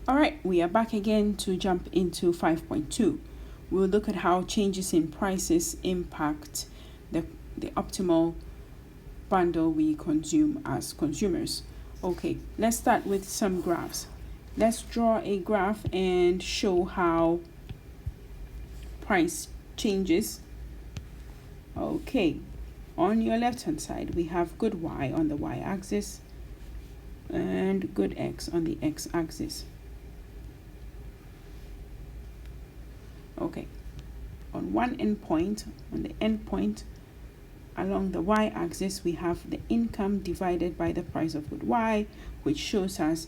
All right, we are back again to jump into 5.2. We'll look at how changes in prices impact the optimal bundle we consume as consumers. Okay, let's start with some graphs. Let's draw a graph and show how price changes. Okay, on your left hand side, we have good Y on the Y axis and good X on the X axis. Okay, on one endpoint, on the endpoint along the Y axis, we have the income divided by the price of good Y, which shows us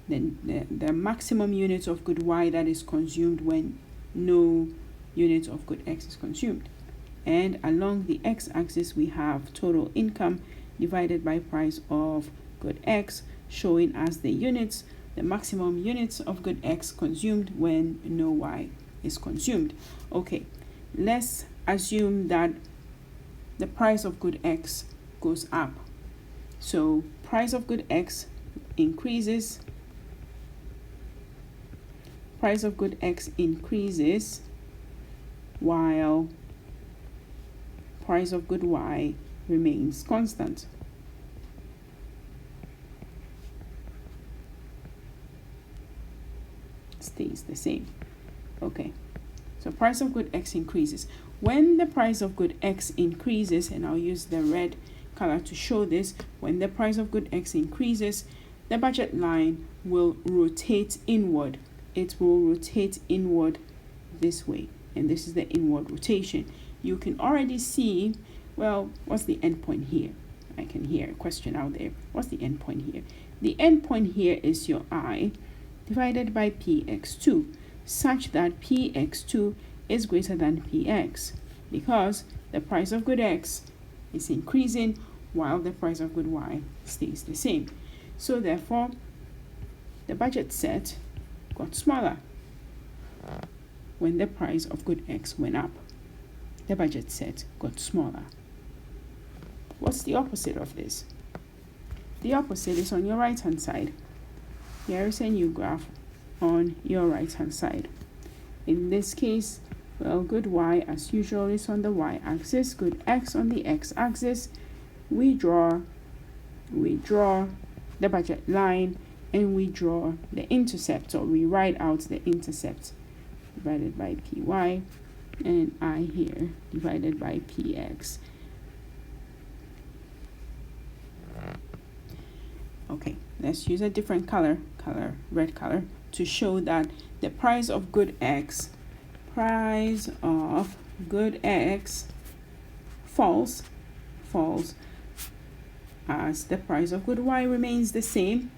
the maximum units of good Y that is consumed when no units of good X is consumed. And along the X axis, we have total income divided by price of good X, showing us the maximum units of good X consumed when no Y is consumed. Okay, let's assume that the price of good X goes up. So price of good X increases. Price of good X increases while price of good Y remains constant. Stays the same. Okay, so price of good X increases. When the price of good X increases, and I'll use the red color to show this, when the price of good X increases, the budget line will rotate inward. It will rotate inward this way, and this is the inward rotation. You can already see, well, what's the end point here? I can hear a question out there. What's the end point here? The end point here is your I divided by px2, such that px2 is greater than px, because the price of good X is increasing while the price of good Y stays the same. So therefore, the budget set got smaller when the price of good X went up. The budget set got smaller. What's the opposite of this? The opposite is on your right hand side. Here is a new graph on your right hand side. In this case, well, good Y as usual is on the Y axis, good X on the X axis. We draw the budget line, and we draw the intercept, or we write out the intercept divided by py, and I here divided by px. Okay, let's use a different color, red color, to show that the price of good X falls as the price of good Y remains the same.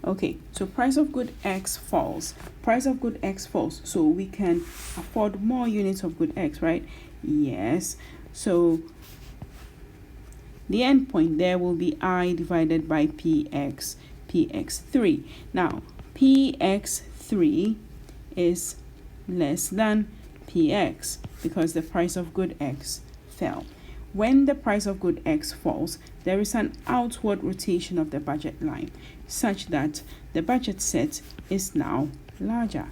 Okay, so price of good X falls. Price of good X falls, so we can afford more units of good X, right? Yes. So the end point there will be I divided by px3. Now, px3 is less than px because the price of good X fell. When the price of good X falls, there is an outward rotation of the budget line, such that the budget set is now larger.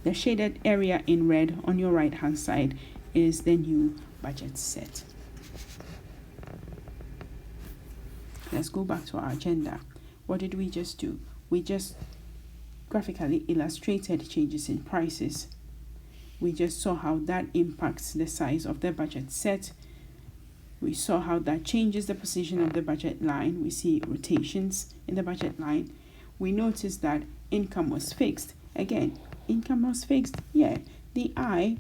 The shaded area in red on your right hand side is the new budget set. Let's go back to our agenda. What did we just do? We just graphically illustrated changes in prices. We just saw how that impacts the size of the budget set. We saw how that changes the position of the budget line. We see rotations in the budget line. We noticed that income was fixed. Again, income was fixed. Yeah, the I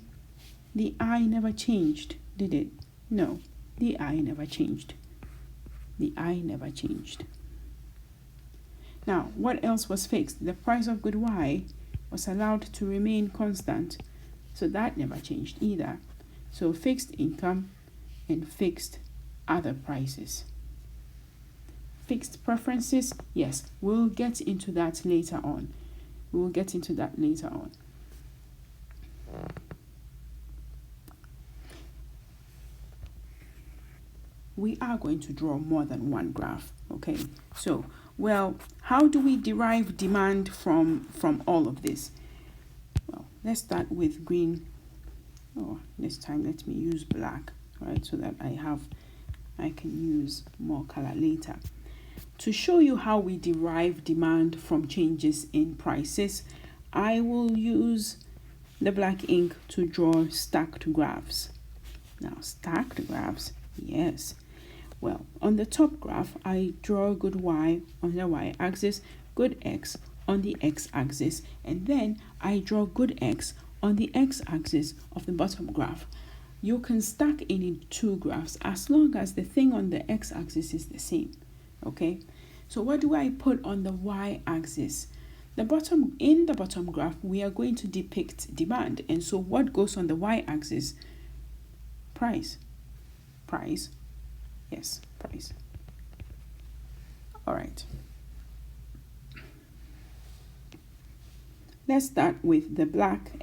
never changed, did it? No, the I never changed. The I never changed. Now, what else was fixed? The price of good Y was allowed to remain constant. So that never changed either. So fixed income and fixed other prices. Fixed preferences, yes, we'll get into that later on. we are going to draw more than one graph. Okay, so, well, how do we derive demand from all of this? Well, let's start with green. Oh, this time let me use black, right, so that I can use more color later. To show you how we derive demand from changes in prices, I will use the black ink to draw stacked graphs. Now, stacked graphs, yes. Well, on the top graph, I draw good Y on the Y-axis, good X on the X-axis, and then I draw good X on the X-axis of the bottom graph. You can stack any two graphs as long as the thing on the X-axis is the same, okay? So what do I put on the Y-axis? In the bottom graph, we are going to depict demand. And so what goes on the Y-axis? Price. Price. Yes, price. All right. Let's start with the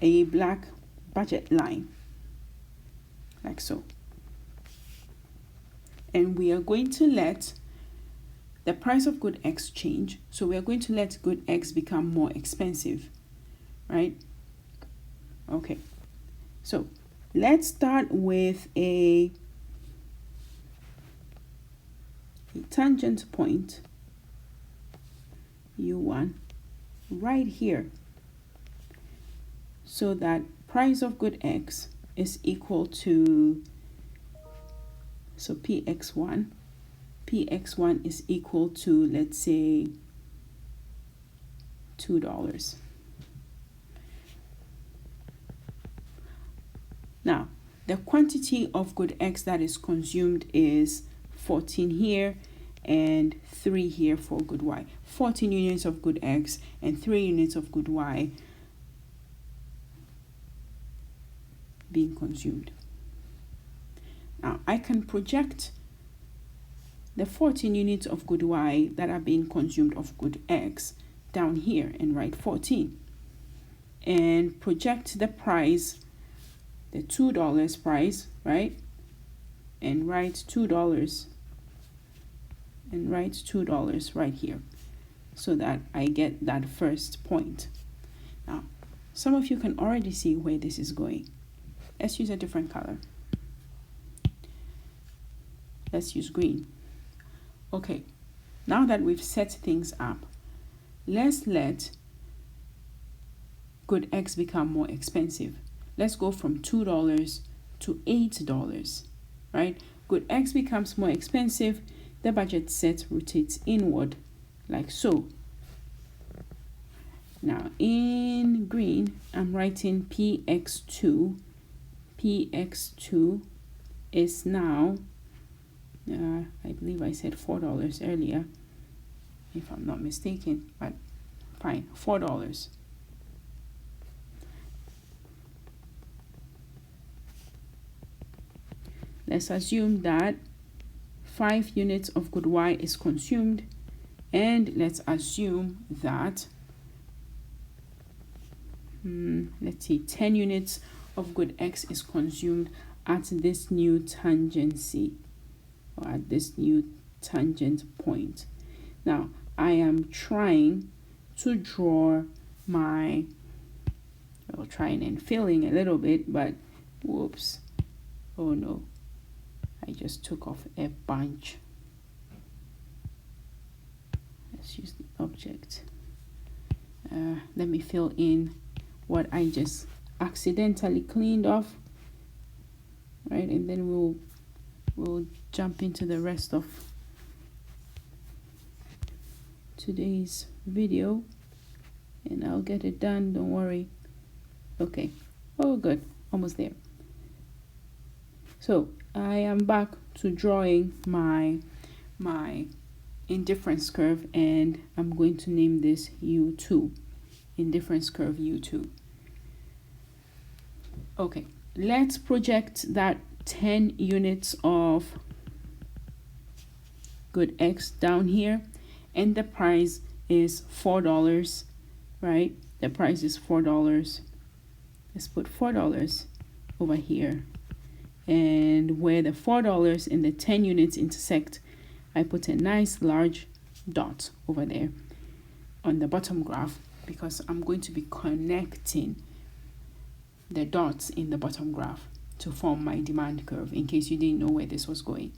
a black budget line, like so. And we are going to let the price of good X change. So we are going to let good X become more expensive, right? Okay. So let's start with a tangent point, U1, right here, so that price of good X is equal to, so PX1 is equal to, let's say, $2. Now, the quantity of good X that is consumed is 14 here and 3 here for good Y. 14 units of good X and 3 units of good Y being consumed. Now, I can project the 14 units of good Y that are being consumed of good X down here and write 14. And project the price, the $2 price, right? And write $2. And write $2 right here so that I get that first point. Now, some of you can already see where this is going. Let's use a different color. Let's use green. Okay, now that we've set things up, let's let good X become more expensive. Let's go from $2 to $8, right? Good X becomes more expensive. The budget set rotates inward, like so. Now, in green, I'm writing PX2. PX2 is now, I believe I said $4 earlier, if I'm not mistaken, but fine, $4. Let's assume that 5 units of good Y is consumed, and let's assume that, let's see, 10 units of good X is consumed at this new tangency, or at this new tangent point. Now, I am trying to draw my, well, trying and failing a little bit, but whoops, oh no, I just took off a bunch. Let's use the object. Let me fill in what I just accidentally cleaned off, right? And then we'll jump into the rest of today's video, and I'll get it done, don't worry. Okay, oh good, almost there. So I am back to drawing my indifference curve, and I'm going to name this U2, indifference curve U2. Okay, let's project that 10 units of good X down here, and the price is $4, right? The price is $4. Let's put $4 over here, And where the $4 and the 10 units intersect, I put a nice large dot over there on the bottom graph, because I'm going to be connecting the dots in the bottom graph to form my demand curve, in case you didn't know where this was going.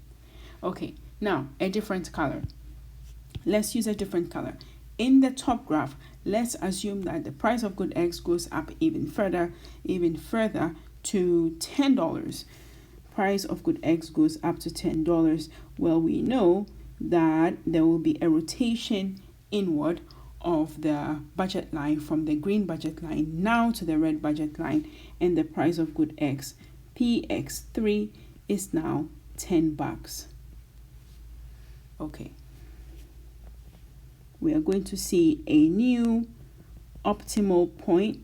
Okay, now a different color. Let's use a different color. In the top graph, let's assume that the price of good X goes up even further to $10. Price of good X goes up to $10. Well, we know that there will be a rotation inward of the budget line from the green budget line now to the red budget line, and the price of good X, PX3, is now $10. Okay. We are going to see a new optimal point.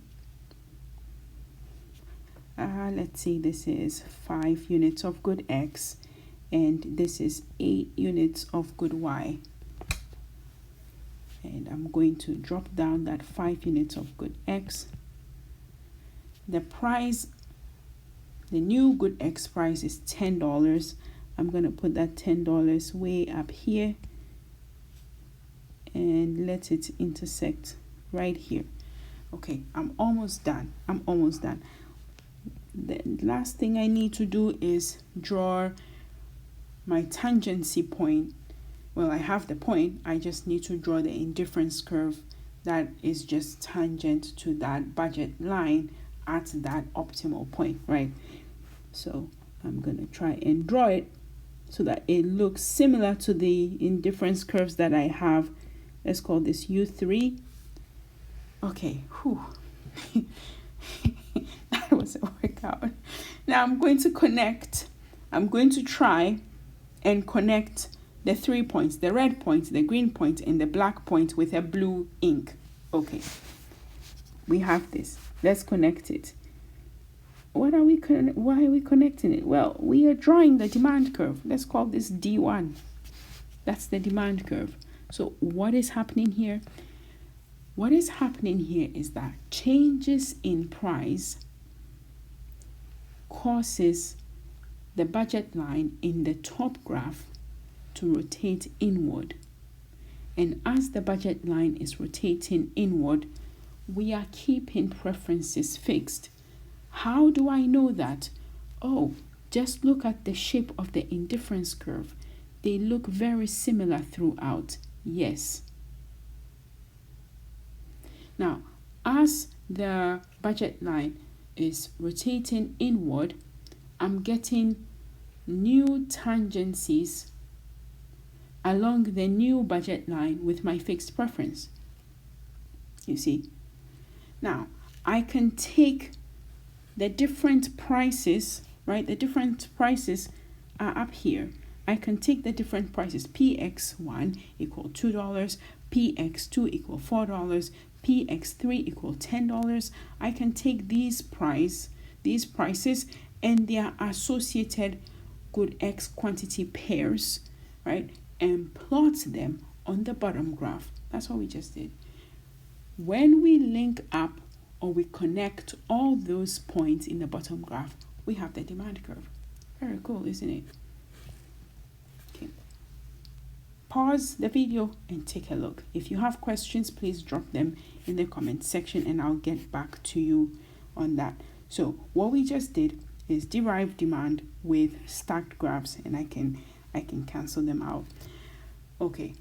Let's see, this is 5 units of good X, and this is 8 units of good Y. And I'm going to drop down that 5 units of good X. The price, the new good X price is $10. I'm going to put that $10 way up here and let it intersect right here. Okay, I'm almost done. The last thing I need to do is draw my tangency point. Well, I have the point. I just need to draw the indifference curve that is just tangent to that budget line at that optimal point, right? So I'm going to try and draw it so that it looks similar to the indifference curves that I have. Let's call this U3. Okay, whew. That was a workout. Now I'm going to try and connect the 3 points, the red point, the green point, and the black point with a blue ink. Okay, we have this. Let's connect it. Why are we connecting it? Well, we are drawing the demand curve. Let's call this D1. That's the demand curve. So what is happening here? What is happening here is that changes in price causes the budget line in the top graph to rotate inward. And as the budget line is rotating inward, we are keeping preferences fixed. How do I know that? Oh, just look at the shape of the indifference curve. They look very similar throughout. Yes. Now, as the budget line is rotating inward, I'm getting new tangencies along the new budget line with my fixed preference. You see? Now, I can take the different prices, right? The different prices are up here. I can take the different prices. PX1 equal $2, PX2 equal $4, PX3 equal $10. I can take these prices and their associated good X quantity pairs, right? And plot them on the bottom graph. That's what we just did. When we link up or we connect all those points in the bottom graph, we have the demand curve. Very cool, isn't it? Okay. Pause the video and take a look. If you have questions, please drop them in the comment section and I'll get back to you on that. So what we just did is derive demand with stacked graphs, and I can cancel them out. Okay.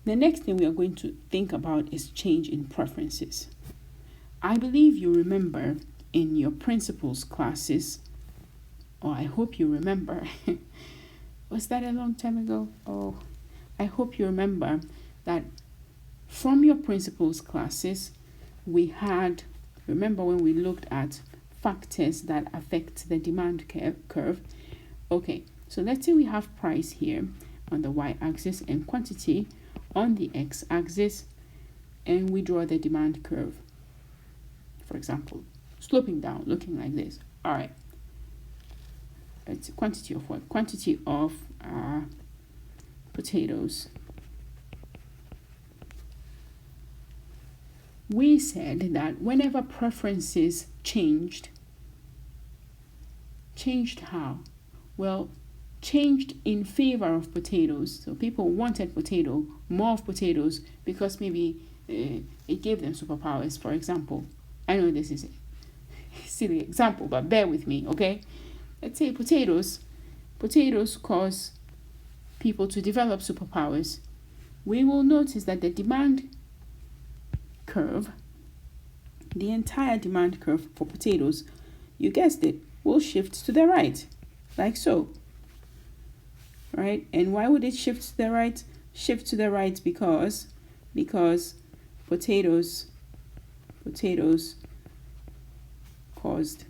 The next thing we are going to think about is change in preferences. I believe you remember in your principles classes, or I hope you remember, was that a long time ago? Oh, I hope you remember that from your principles classes, we had, remember when we looked at factors that affect the demand curve? Okay, so let's say we have price here on the y-axis and quantity on the x-axis, and we draw the demand curve. For example, sloping down, looking like this. All right. It's a quantity of what? Quantity of potatoes. we said that whenever preferences changed how? Well, changed in favor of potatoes. So people wanted more of potatoes, because maybe it gave them superpowers, for example. I know this is a silly example, but bear with me, okay? Let's say potatoes cause people to develop superpowers. We will notice that the demand curve, the entire demand curve for potatoes, you guessed it, will shift to the right, like so. Right? And why would it shift to the right? Shift to the right because potatoes caused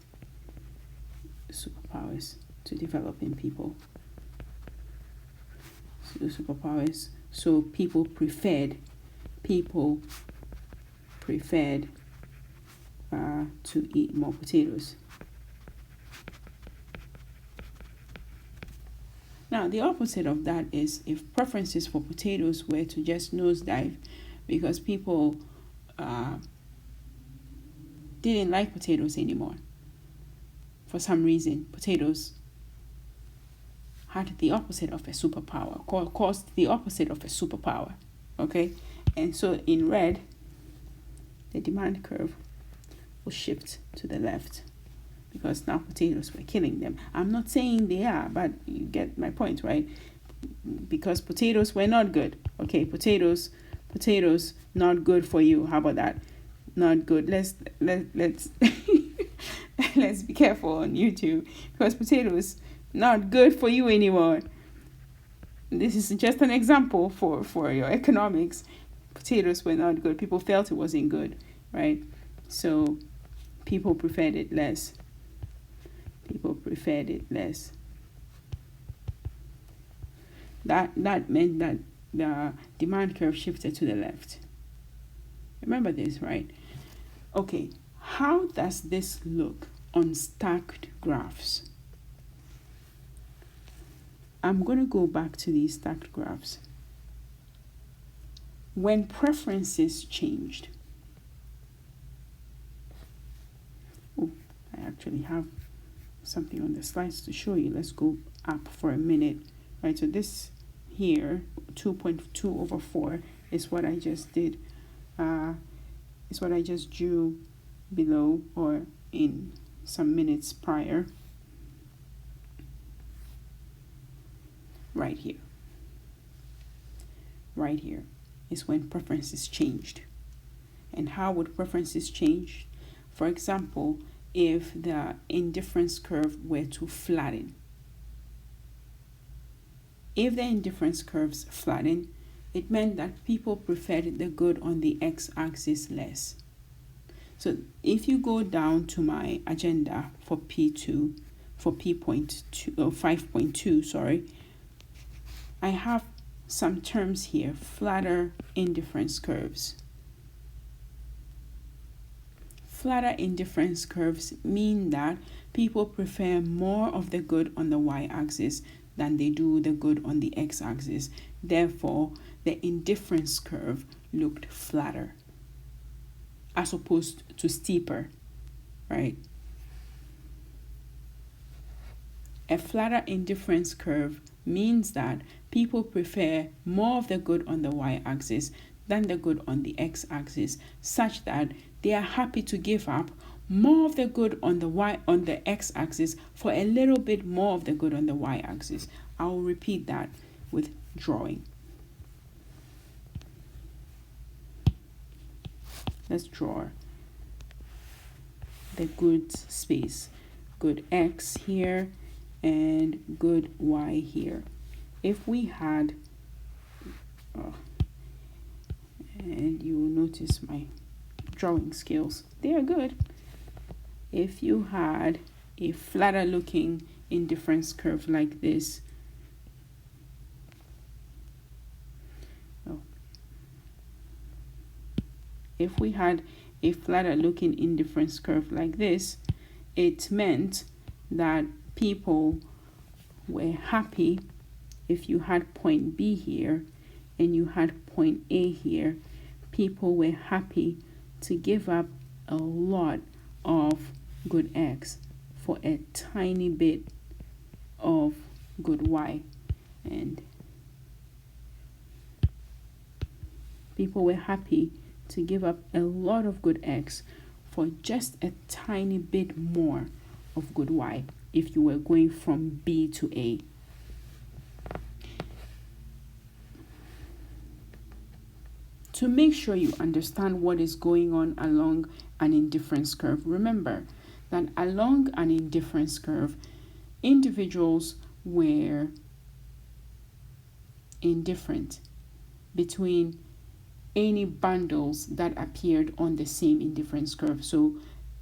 superpowers to develop in people. So people preferred to eat more potatoes. Now, the opposite of that is if preferences for potatoes were to just nosedive because people didn't like potatoes anymore. For some reason, potatoes had the opposite of a superpower, caused the opposite of a superpower, okay? And so in red, the demand curve will shift to the left because now potatoes were killing them. I'm not saying they are, but you get my point, right? Because potatoes were not good. Okay, potatoes not good for you. How about that? Not good. Let's let's be careful on YouTube, because potatoes not good for you anymore. This is just an example for your economics. Potatoes were not good. People felt it wasn't good, right? So people preferred it less. That meant that the demand curve shifted to the left. Remember this, right? Okay, how does this look on stacked graphs? I'm going to go back to these stacked graphs. When preferences changed. Oh, I actually have something on the slides to show you. Let's go up for a minute. Right, so this here, 2.2 over 4, is what I just did. Is what I just drew below or in some minutes prior. Right here is when preferences changed. And how would preferences change? For example, if the indifference curve were to flatten. If the indifference curves flatten, it meant that people preferred the good on the x-axis less. So if you go down to my agenda for P2, for P.2 or 5.2, sorry, I have some terms here, flatter indifference curves. Flatter indifference curves mean that people prefer more of the good on the y-axis than they do the good on the x-axis. Therefore, the indifference curve looked flatter as opposed to steeper, right? A flatter indifference curve means that people prefer more of the good on the y-axis than the good on the x-axis, such that they are happy to give up more of the good on the x-axis for a little bit more of the good on the y-axis. I will repeat that with drawing. Let's draw the good space, good x here and good y here. If we had, and you will notice my drawing skills, they are good. If you had a flatter looking indifference curve like this, if we had a flatter looking indifference curve like this, it meant that people were happy. If you had point B here and you had point A here, people were happy to give up a lot of good X for a tiny bit of good Y. And people were happy to give up a lot of good X for just a tiny bit more of good Y if you were going from B to A. To make sure you understand what is going on along an indifference curve, remember that along an indifference curve, individuals were indifferent between any bundles that appeared on the same indifference curve. So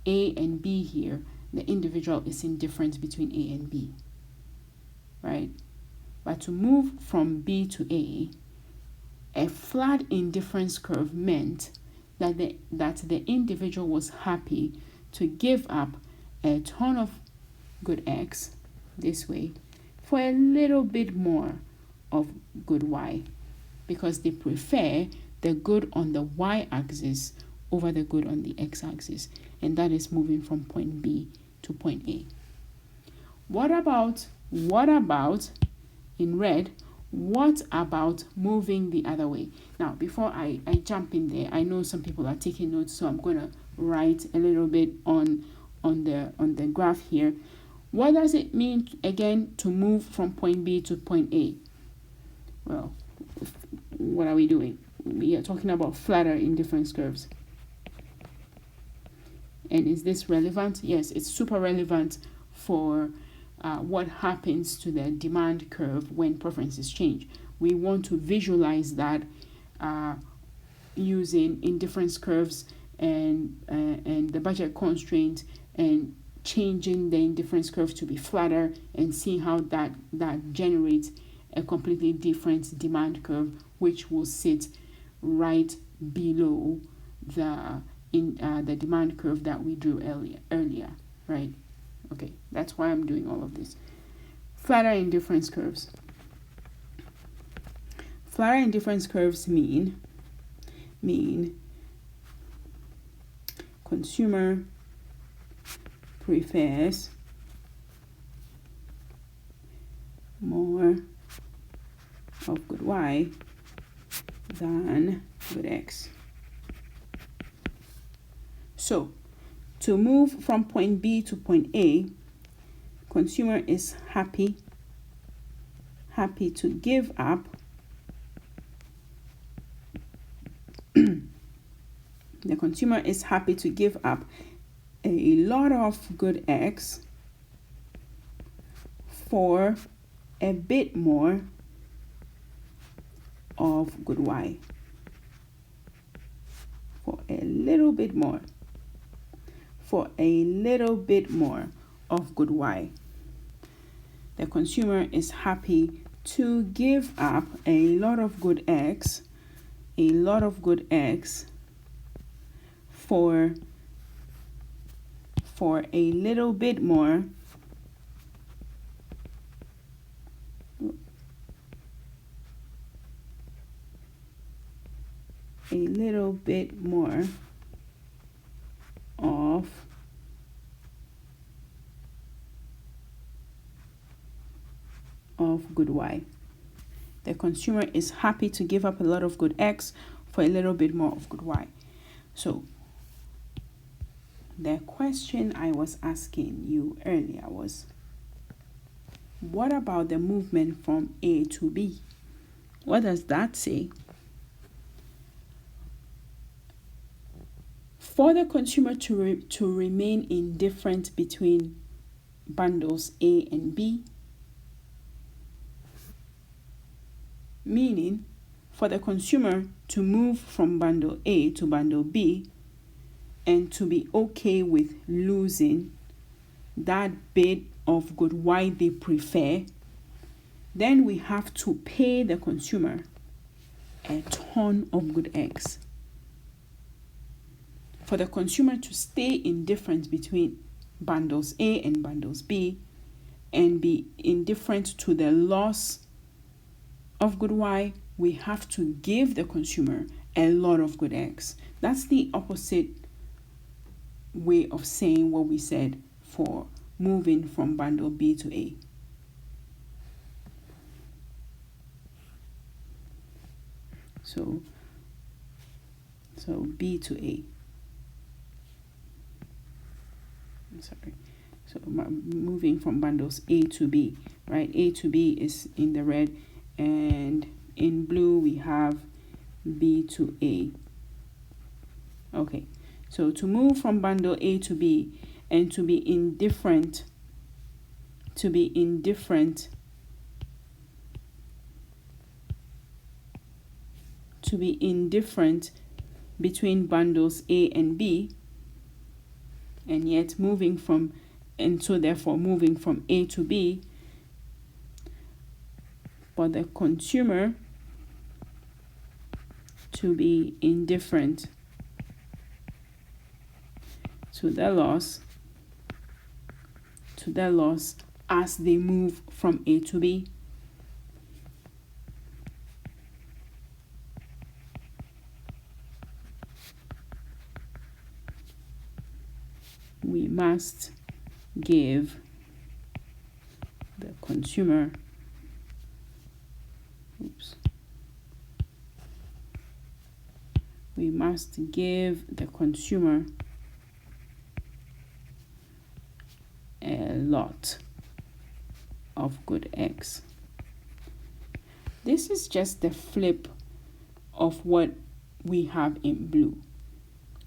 A and B here, the individual is indifferent between A and B, right? But to move from B to a flat indifference curve meant that the individual was happy to give up a ton of good X this way for a little bit more of good Y, because they prefer the good on the Y-axis over the good on the X-axis, and that is moving from point B to point A. What about in red? What about moving the other way? Now, before I jump in there, I know some people are taking notes, so I'm going to write a little bit on the graph here. What does it mean, again, to move from point B to point A? Well, what are we doing? We are talking about flatter indifference curves. And is this relevant? Yes, it's super relevant for what happens to the demand curve when preferences change. We want to visualize that using indifference curves and the budget constraint, and changing the indifference curve to be flatter and see how that generates a completely different demand curve, which will sit right below the demand curve that we drew earlier, right? Okay, that's why I'm doing all of this. Flatter indifference curves. Flatter indifference curves mean consumer prefers more of good Y than good X. So, to move from point B to point A, consumer is happy to give up the consumer is happy to give up a lot of good X for a bit more of good Y. For a little bit more of good Y. The consumer is happy to give up a lot of good X for a little bit more of good Y. The consumer is happy to give up a lot of good X for a little bit more of good Y. So the question I was asking you earlier was, what about the movement from A to B? What does that say? For the consumer to remain indifferent between bundles A and B, meaning for the consumer to move from bundle A to bundle B and to be okay with losing that bit of good Y they prefer, then we have to pay the consumer a ton of good X. For the consumer to stay indifferent between bundles A and bundles B and be indifferent to the loss of good Y, we have to give the consumer a lot of good X. That's the opposite way of saying what we said for moving from bundle B to A. So B to A. Sorry. So moving from bundles A to B, right? A to B is in the red, and in blue we have B to A. Okay, so to move from bundle A to B and to be indifferent between bundles A and B, and yet moving from A to B, for the consumer to be indifferent to the loss as they move from A to B. We must give the consumer a lot of good X. This is just the flip of what we have in blue,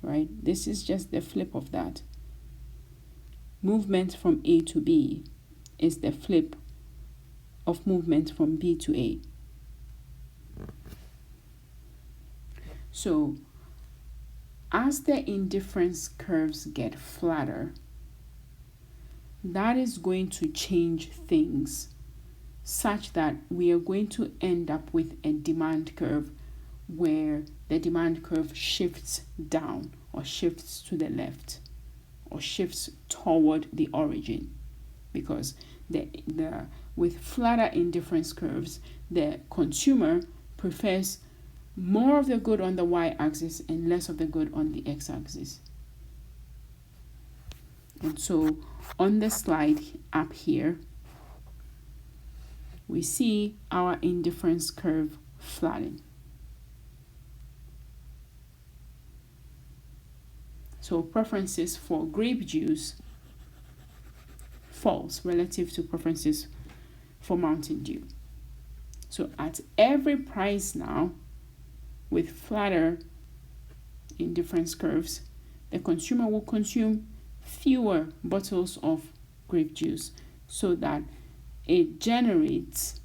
right? This is just the flip of that. Movement from A to B is the flip of movement from B to A. So as the indifference curves get flatter, that is going to change things such that we are going to end up with a demand curve where the demand curve shifts down or shifts to the left or shifts toward the origin, because with flatter indifference curves, the consumer prefers more of the good on the y-axis and less of the good on the x-axis. And so on the slide up here, we see our indifference curve flatten. So preferences for grape juice falls relative to preferences for Mountain Dew. So at every price now, with flatter indifference curves, the consumer will consume fewer bottles of grape juice so that it generates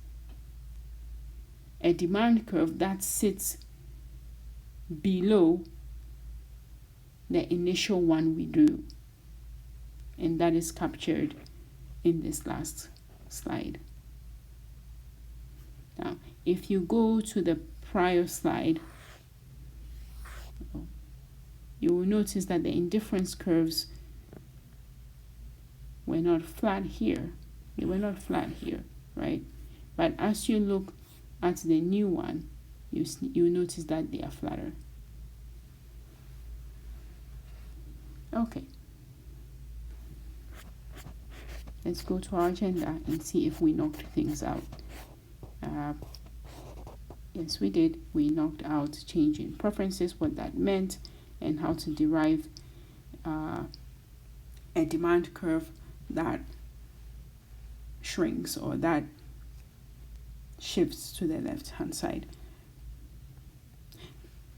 a demand curve that sits below the initial one we drew, and that is captured in this last slide. Now, if you go to the prior slide, you will notice that the indifference curves were not flat here. They were not flat here, right? But as you look at the new one, you notice that they are flatter. Okay. Let's go to our agenda and see if we knocked things out. Yes, we did. We knocked out changing preferences, what that meant, and how to derive a demand curve that shrinks or that shifts to the left-hand side.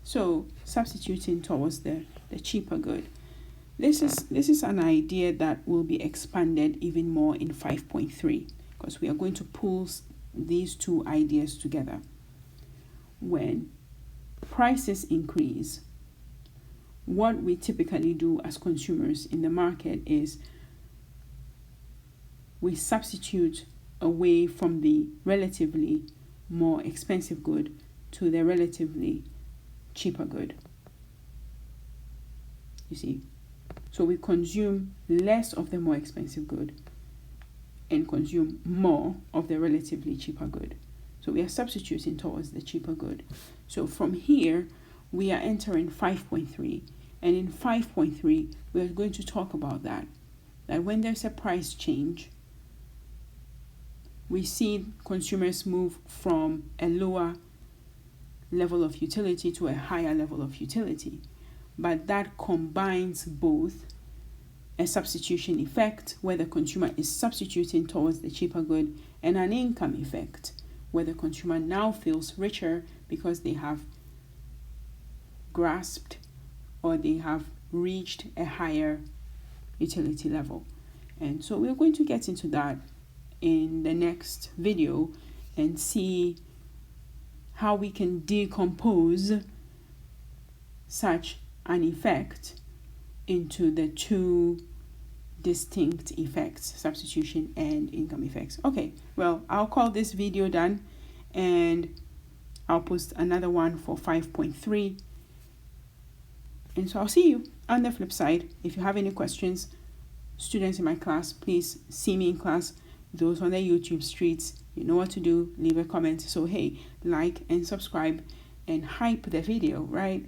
So substituting towards the cheaper good. This is an idea that will be expanded even more in 5.3, because we are going to pull these two ideas together. When prices increase, what we typically do as consumers in the market is we substitute away from the relatively more expensive good to the relatively cheaper good. You see? So we consume less of the more expensive good and consume more of the relatively cheaper good. So we are substituting towards the cheaper good. So from here, we are entering 5.3. And in 5.3, we are going to talk about that when there's a price change, we see consumers move from a lower level of utility to a higher level of utility. But that combines both a substitution effect, where the consumer is substituting towards the cheaper good, and an income effect, where the consumer now feels richer because they have grasped or they have reached a higher utility level. And so we're going to get into that in the next video and see how we can decompose such an effect into the two distinct effects, substitution and income effects. Okay, well, I'll call this video done, and I'll post another one for 5.3. And so I'll see you on the flip side. If you have any questions, students in my class, please see me in class. Those on the YouTube streets, you know what to do. Leave a comment. So hey, like and subscribe and hype the video, right?